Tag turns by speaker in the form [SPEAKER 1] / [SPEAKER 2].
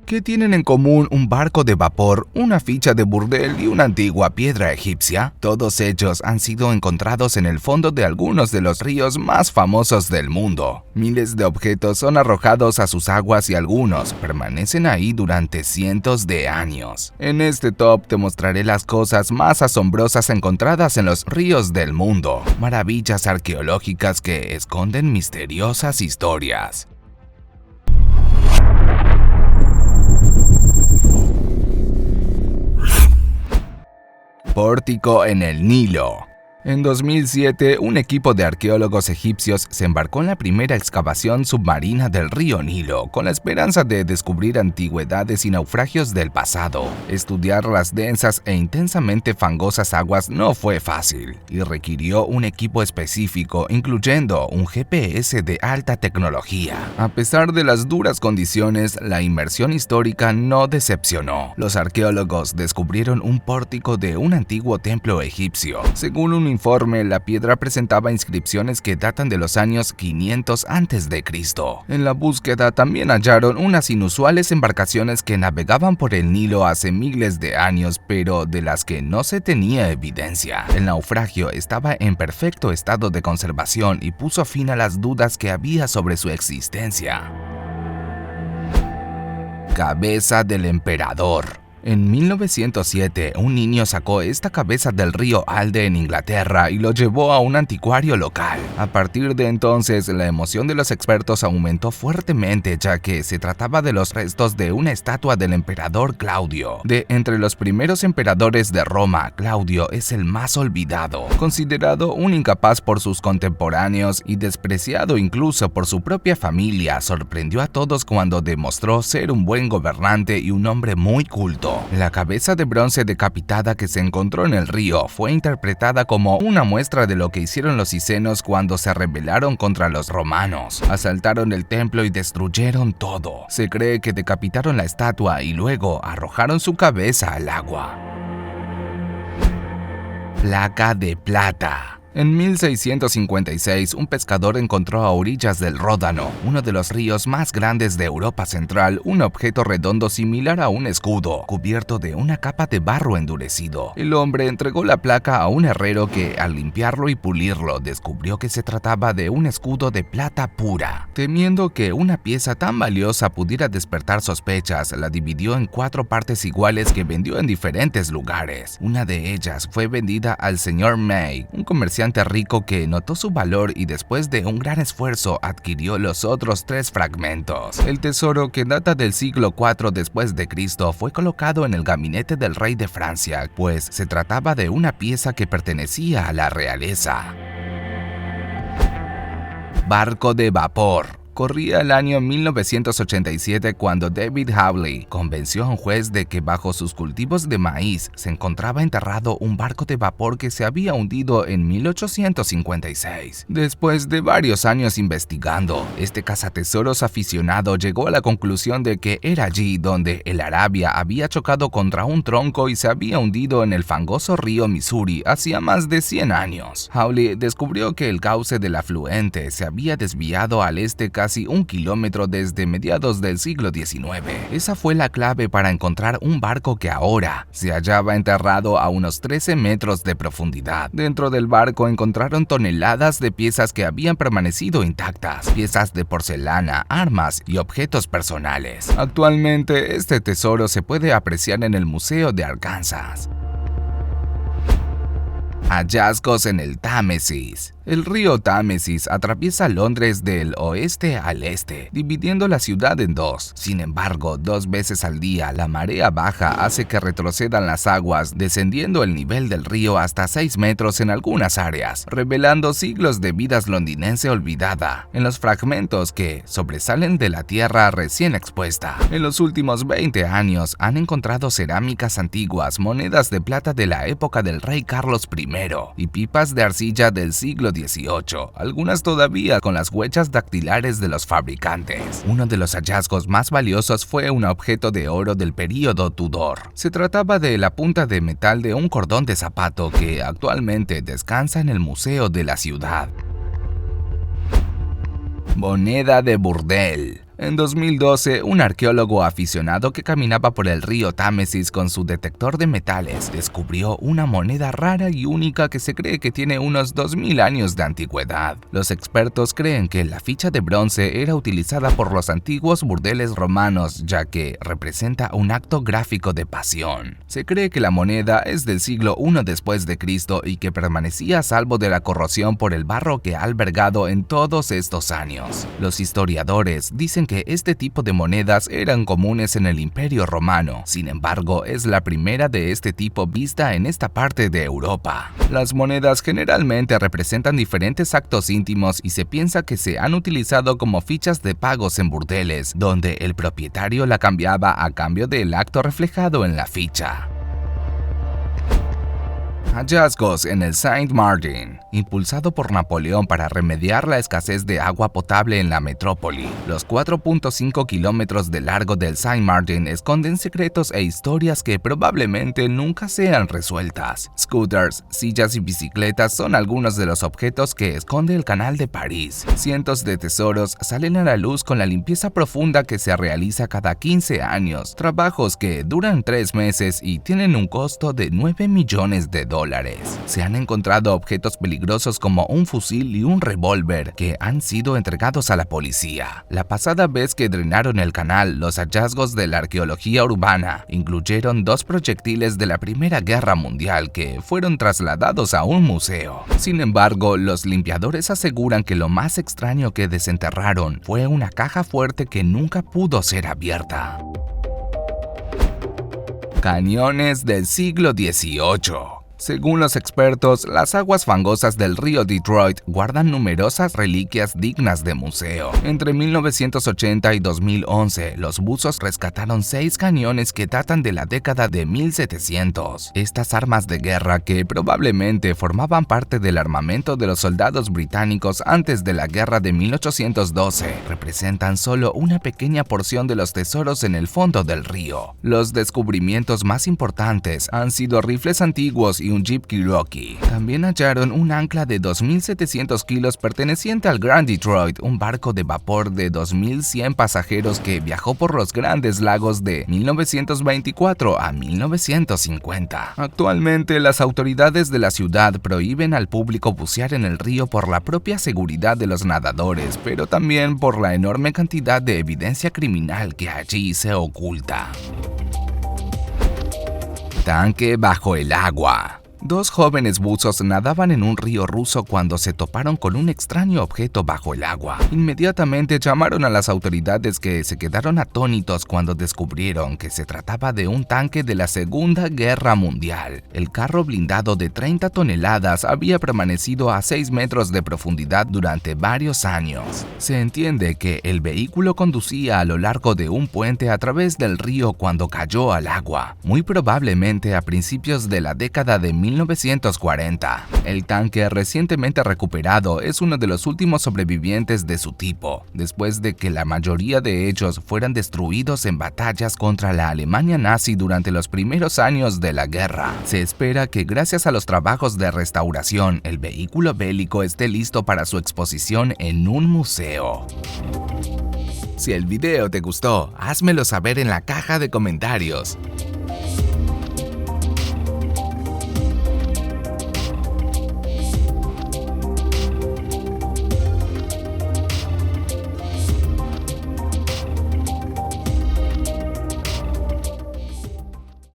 [SPEAKER 1] ¿Qué tienen en común un barco de vapor, una ficha de burdel y una antigua piedra egipcia? Todos ellos han sido encontrados en el fondo de algunos de los ríos más famosos del mundo. Miles de objetos son arrojados a sus aguas y algunos permanecen ahí durante cientos de años. En este top te mostraré las cosas más asombrosas encontradas en los ríos del mundo. Maravillas arqueológicas que esconden misteriosas historias. Pórtico en el Nilo. En 2007, un equipo de arqueólogos egipcios se embarcó en la primera excavación submarina del río Nilo, con la esperanza de descubrir antigüedades y naufragios del pasado. Estudiar las densas e intensamente fangosas aguas no fue fácil, y requirió un equipo específico, incluyendo un GPS de alta tecnología. A pesar de las duras condiciones, la inmersión histórica no decepcionó. Los arqueólogos descubrieron un pórtico de un antiguo templo egipcio. Según un informe, la piedra presentaba inscripciones que datan de los años 500 a.C. En la búsqueda también hallaron unas inusuales embarcaciones que navegaban por el Nilo hace miles de años, pero de las que no se tenía evidencia. El naufragio estaba en perfecto estado de conservación y puso fin a las dudas que había sobre su existencia. Cabeza del emperador. En 1907, un niño sacó esta cabeza del río Alde en Inglaterra y lo llevó a un anticuario local. A partir de entonces, la emoción de los expertos aumentó fuertemente, ya que se trataba de los restos de una estatua del emperador Claudio. De entre los primeros emperadores de Roma, Claudio es el más olvidado, considerado un incapaz por sus contemporáneos y despreciado incluso por su propia familia. Sorprendió a todos cuando demostró ser un buen gobernante y un hombre muy culto. La cabeza de bronce decapitada que se encontró en el río fue interpretada como una muestra de lo que hicieron los cicenos cuando se rebelaron contra los romanos. Asaltaron el templo y destruyeron todo. Se cree que decapitaron la estatua y luego arrojaron su cabeza al agua. Placa de plata. En 1656, un pescador encontró a orillas del Ródano, uno de los ríos más grandes de Europa Central, un objeto redondo similar a un escudo, cubierto de una capa de barro endurecido. El hombre entregó la placa a un herrero que, al limpiarlo y pulirlo, descubrió que se trataba de un escudo de plata pura. Temiendo que una pieza tan valiosa pudiera despertar sospechas, la dividió en 4 partes iguales que vendió en diferentes lugares. Una de ellas fue vendida al señor May, un comerciante rico que notó su valor y después de un gran esfuerzo adquirió los otros 3 fragmentos. El tesoro, que data del siglo IV después de Cristo, fue colocado en el gabinete del rey de Francia, pues se trataba de una pieza que pertenecía a la realeza. Barco de vapor. Corría el año 1987 cuando David Hawley convenció a un juez de que bajo sus cultivos de maíz se encontraba enterrado un barco de vapor que se había hundido en 1856. Después de varios años investigando, este cazatesoros aficionado llegó a la conclusión de que era allí donde el Arabia había chocado contra un tronco y se había hundido en el fangoso río Missouri hacía más de 100 años. Hawley descubrió que el cauce del afluente se había desviado al este casi 1 kilómetro desde mediados del siglo XIX. Esa fue la clave para encontrar un barco que ahora se hallaba enterrado a unos 13 metros de profundidad. Dentro del barco encontraron toneladas de piezas que habían permanecido intactas, piezas de porcelana, armas y objetos personales. Actualmente, este tesoro se puede apreciar en el Museo de Arkansas. Hallazgos en el Támesis. El río Támesis atraviesa Londres del oeste al este, dividiendo la ciudad en 2. Sin embargo, 2 veces al día, la marea baja hace que retrocedan las aguas, descendiendo el nivel del río hasta 6 metros en algunas áreas, revelando siglos de vidas londinense olvidada en los fragmentos que sobresalen de la tierra recién expuesta. En los últimos 20 años han encontrado cerámicas antiguas, monedas de plata de la época del rey Carlos I y pipas de arcilla del siglo XVIII, algunas todavía con las huellas dactilares de los fabricantes. Uno de los hallazgos más valiosos fue un objeto de oro del período Tudor. Se trataba de la punta de metal de un cordón de zapato que actualmente descansa en el museo de la ciudad. Moneda de burdel. En 2012, un arqueólogo aficionado que caminaba por el río Támesis con su detector de metales descubrió una moneda rara y única que se cree que tiene unos 2000 años de antigüedad. Los expertos creen que la ficha de bronce era utilizada por los antiguos burdeles romanos, ya que representa un acto gráfico de pasión. Se cree que la moneda es del siglo I después de Cristo y que permanecía a salvo de la corrosión por el barro que ha albergado en todos estos años. Los historiadores dicen que este tipo de monedas eran comunes en el Imperio Romano, sin embargo, es la primera de este tipo vista en esta parte de Europa. Las monedas generalmente representan diferentes actos íntimos y se piensa que se han utilizado como fichas de pagos en burdeles, donde el propietario la cambiaba a cambio del acto reflejado en la ficha. Hallazgos en el Saint Martin. Impulsado por Napoleón para remediar la escasez de agua potable en la metrópoli, los 4.5 kilómetros de largo del Saint Martin esconden secretos e historias que probablemente nunca sean resueltas. Scooters, sillas y bicicletas son algunos de los objetos que esconde el Canal de París. Cientos de tesoros salen a la luz con la limpieza profunda que se realiza cada 15 años, trabajos que duran 3 meses y tienen un costo de $9 millones. Se han encontrado objetos peligrosos como un fusil y un revólver que han sido entregados a la policía. La pasada vez que drenaron el canal, los hallazgos de la arqueología urbana incluyeron 2 proyectiles de la Primera Guerra Mundial que fueron trasladados a un museo. Sin embargo, los limpiadores aseguran que lo más extraño que desenterraron fue una caja fuerte que nunca pudo ser abierta. Cañones del siglo XVIII. Según los expertos, las aguas fangosas del río Detroit guardan numerosas reliquias dignas de museo. Entre 1980 y 2011, los buzos rescataron 6 cañones que datan de la década de 1700. Estas armas de guerra, que probablemente formaban parte del armamento de los soldados británicos antes de la guerra de 1812, representan solo una pequeña porción de los tesoros en el fondo del río. Los descubrimientos más importantes han sido rifles antiguos y un Jeep Cherokee. También hallaron un ancla de 2.700 kilos perteneciente al Grand Detroit, un barco de vapor de 2.100 pasajeros que viajó por los Grandes Lagos de 1924 a 1950. Actualmente, las autoridades de la ciudad prohíben al público bucear en el río por la propia seguridad de los nadadores, pero también por la enorme cantidad de evidencia criminal que allí se oculta. Tanque bajo el agua. 2 jóvenes buzos nadaban en un río ruso cuando se toparon con un extraño objeto bajo el agua. Inmediatamente llamaron a las autoridades, que se quedaron atónitos cuando descubrieron que se trataba de un tanque de la Segunda Guerra Mundial. El carro blindado de 30 toneladas había permanecido a 6 metros de profundidad durante varios años. Se entiende que el vehículo conducía a lo largo de un puente a través del río cuando cayó al agua, muy probablemente a principios de la década de 1940. El tanque, recientemente recuperado, es uno de los últimos sobrevivientes de su tipo, después de que la mayoría de ellos fueran destruidos en batallas contra la Alemania nazi durante los primeros años de la guerra. Se espera que gracias a los trabajos de restauración, el vehículo bélico esté listo para su exposición en un museo. Si el video te gustó, házmelo saber en la caja de comentarios.